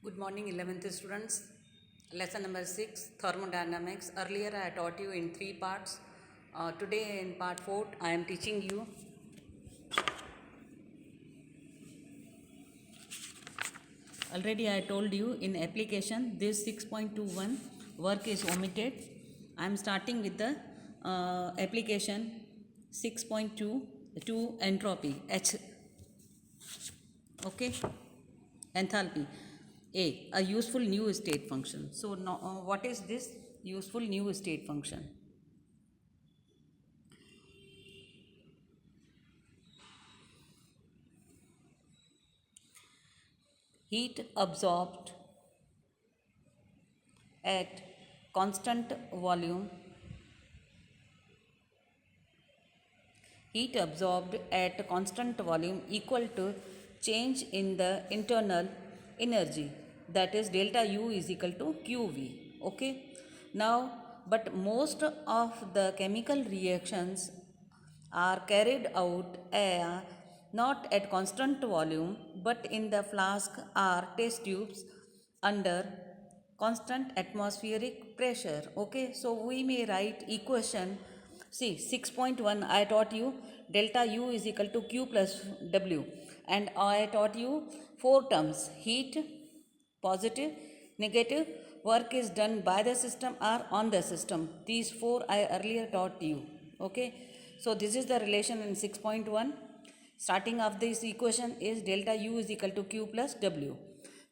Good morning, 11th students. Lesson number 6, Thermodynamics. Earlier I taught you in 3 parts. Today in part 4, I am teaching you. Already I told you in application this 6.21 work is omitted. I am starting with the application 6.22 entropy H. Okay, enthalpy a useful new state function. So now what is this useful new state function? Heat absorbed at constant volume. Heat absorbed at constant volume equal to change in the internal energy, that is delta U is equal to QV. Okay, now but most of the chemical reactions are carried out not at constant volume but in the flask or test tubes under constant atmospheric pressure. Okay, so we may write equation. See, 6.1 I taught you delta U is equal to Q plus W, and I taught you 4 terms: heat, positive, negative, work is done by the system or on the system. These 4 I earlier taught you. Okay, so this is the relation in 6.1. Starting of this equation is delta U is equal to Q plus W.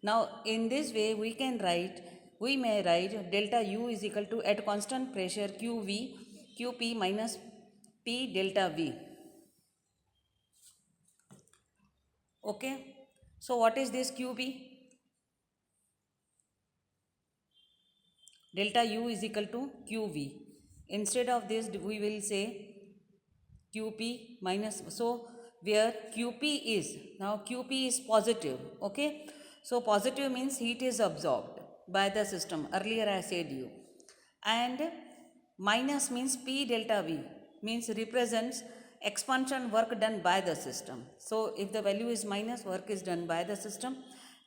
Now in this way we may write delta U is equal to at constant pressure QP minus P delta V. Okay, so what is this QP? Delta U is equal to QV. Instead of this we will say QP minus, so where QP is, now QP is positive. Okay, so positive means heat is absorbed by the system, earlier I said you, and minus means P delta V means represents expansion work done by the system. So if the value is minus, work is done by the system,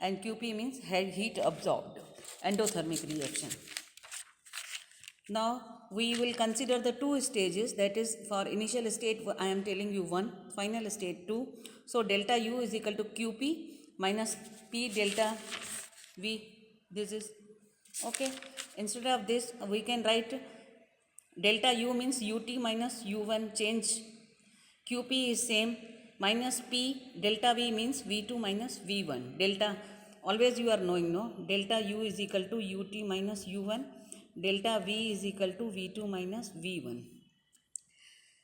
and QP means heat absorbed, endothermic reaction. Now we will consider the 2 stages, that is for initial state I am telling you 1, final state 2. So delta U is equal to QP minus P delta V. This is okay. Instead of this we can write delta U means UT minus U1 change. QP is same, minus P delta V means V2 minus V1. Delta, always you are knowing, no, delta U is equal to UT minus U1, delta V is equal to V2 minus V1.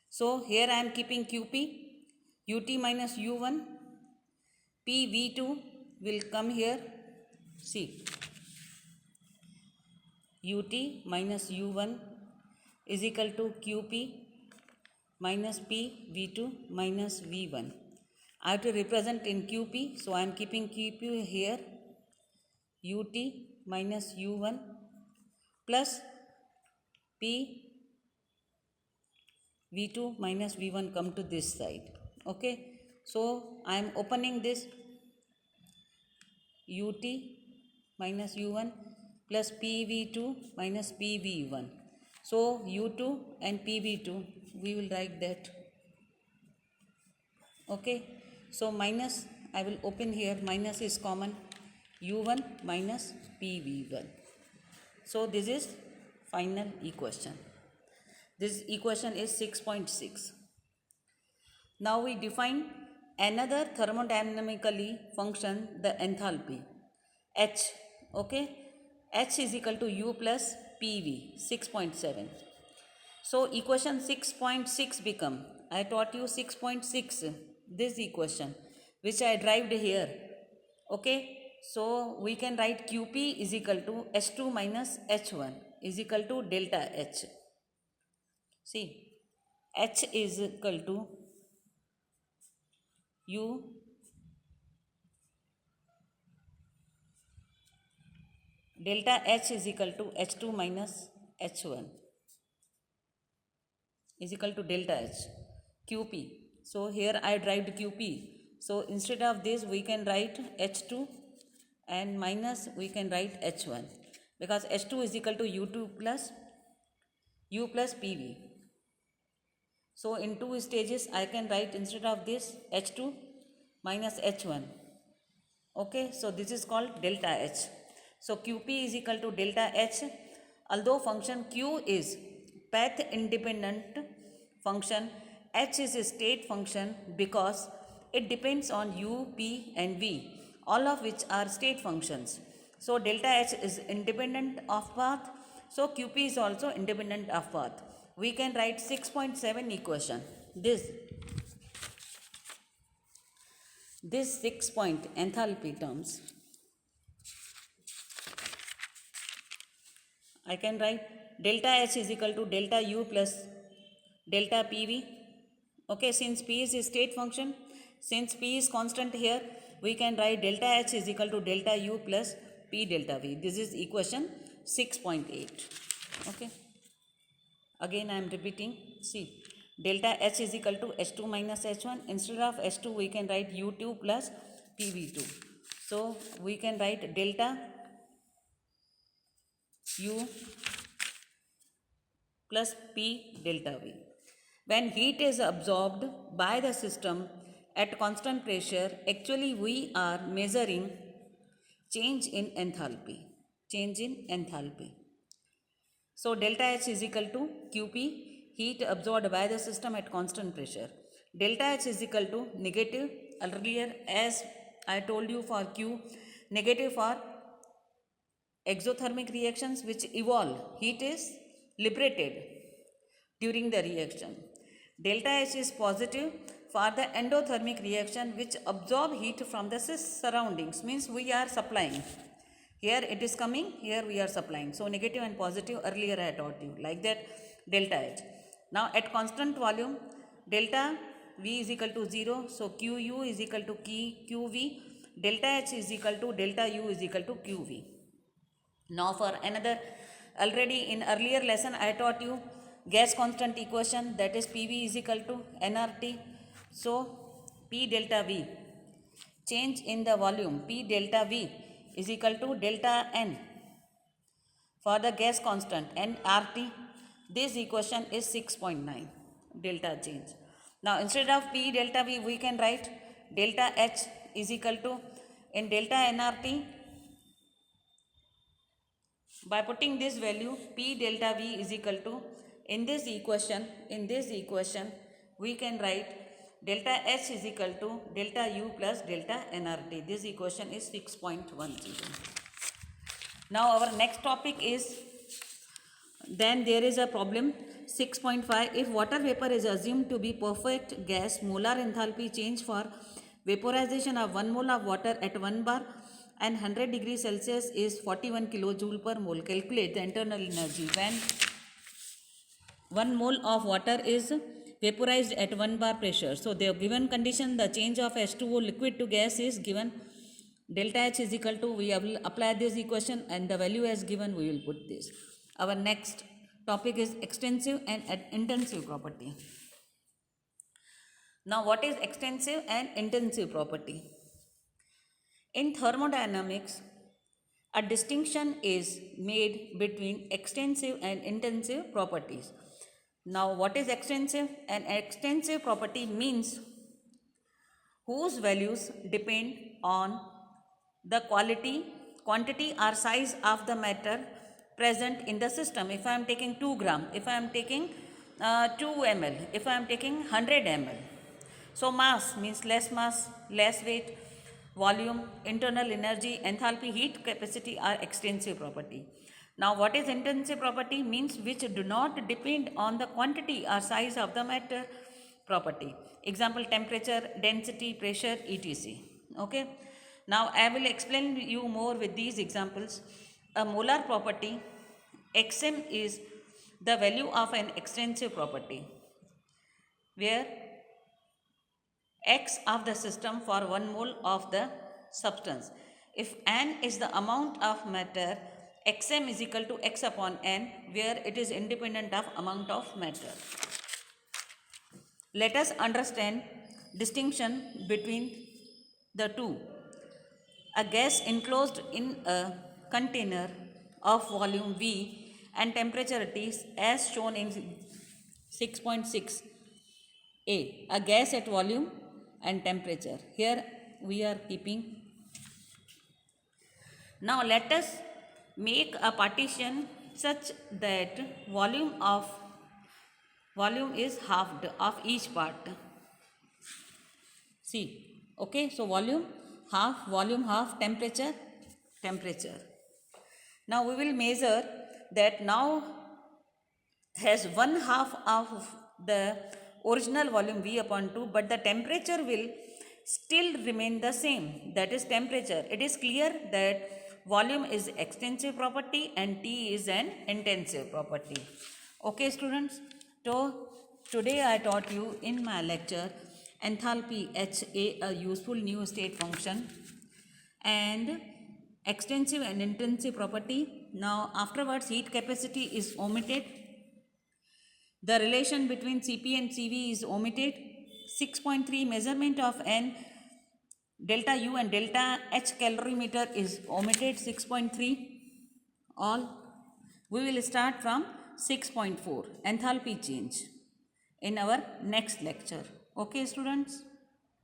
So here I am keeping QP, UT minus U1, PV2 will come here. See, UT minus U1 is equal to QP minus P V2 minus V1. I have to represent in QP, so I am keeping QP here, UT minus U1 plus P V2 minus V1 come to this side. Okay, so I am opening this UT minus U1 plus PV2 minus PV1. So U2 and PV2 we will write that. Okay, so minus I will open here, minus is common, U1 minus PV1. So this is final equation. This equation is 6.6. Now we define another thermodynamically function, the enthalpy H. Okay, H is equal to U plus PV, 6.7. So equation 6.6 become, I taught you 6.6, this equation which I derived here. Okay, so we can write QP is equal to H2 minus H1 is equal to delta H. See, H is equal to U delta H is equal to H2 minus H1 is equal to delta H, QP. So here I derived QP. So instead of this we can write H2 and minus we can write H1, because H2 is equal to U2 plus U plus PV. So in two stages I can write instead of this H2 minus H1. Okay, so this is called delta H. So QP is equal to delta H. Although function Q is path independent function, H is a state function because it depends on U, P and V, all of which are state functions. So delta H is independent of path. So QP is also independent of path. We can write 6.7 equation. This 6-point enthalpy terms, I can write delta H is equal to delta U plus delta PV. Okay, since P is a state function, since P is constant here, we can write delta H is equal to delta U plus P delta V. This is equation 6.8. Okay. Again I am repeating. See, delta H is equal to H2 minus H1. Instead of H2 we can write U2 plus PV2. So we can write delta U plus P delta V. When heat is absorbed by the system at constant pressure, actually we are measuring change in enthalpy. Change in enthalpy. So delta H is equal to QP, heat absorbed by the system at constant pressure. Delta H is equal to negative, earlier as I told you for Q, negative for exothermic reactions which evolve, heat is liberated during the reaction. Delta H is positive for the endothermic reaction which absorb heat from the surroundings, means we are supplying. Here it is coming, here we are supplying. So negative and positive, earlier I taught you, like that delta H. Now at constant volume, delta V is equal to 0, so QU is equal to QV, delta H is equal to delta U is equal to QV. Now for another, already in earlier lesson I taught you gas constant equation, that is PV is equal to nRT. So P delta V, change in the volume, P delta V is equal to delta N for the gas constant nRT. This equation is 6.9, delta change. Now instead of P delta V we can write delta H is equal to, in delta nRT, by putting this value P delta V is equal to, in this equation we can write delta H is equal to delta U plus delta nRT. This equation is 6.10. Now our next topic is, then there is a problem 6.5. If water vapor is assumed to be perfect gas, molar enthalpy change for vaporization of 1 mole of water at 1 bar and 100 degrees Celsius is 41 kilojoule per mole. Calculate the internal energy when 1 mole of water is vaporized at 1 bar pressure. So the given condition, the change of H2O liquid to gas is given. Delta H is equal to, we will apply this equation and the value as given we will put this. Our next topic is extensive and intensive property. Now what is extensive and intensive property? In thermodynamics, a distinction is made between extensive and intensive properties. Now what is extensive? An extensive property means whose values depend on the quantity or size of the matter present in the system. If I am taking 2 gram, if I am taking 2 ml, if I am taking 100 ml. So mass means less mass, less weight, volume, internal energy, enthalpy, heat capacity are extensive property. Now what is intensive property? Means which do not depend on the quantity or size of the matter property. Example, temperature, density, pressure, etc. Okay. Now I will explain you more with these examples. A molar property, Xm, is the value of an extensive property where X of the system for 1 mole of the substance. If N is the amount of matter, Xm is equal to X upon N, where it is independent of amount of matter. Let us understand distinction between the two. a gas enclosed in a container of volume V and temperature T as shown in 6.6 a gas at volume and temperature. Here we are keeping. Now let us make a partition such that volume is halved of each part. See, okay, so volume half, temperature. Now we will measure that now has one half of the original volume V upon 2, but the temperature will still remain the same, that is temperature. It is clear that volume is extensive property and T is an intensive property. Okay students, so today I taught you in my lecture enthalpy HA, a useful new state function, and extensive and intensive property. Now afterwards heat capacity is omitted. The relation between Cp and Cv is omitted. 6.3 measurement of N, delta U and delta H calorimeter is omitted. 6.3 all. We will start from 6.4 enthalpy change in our next lecture. Okay students.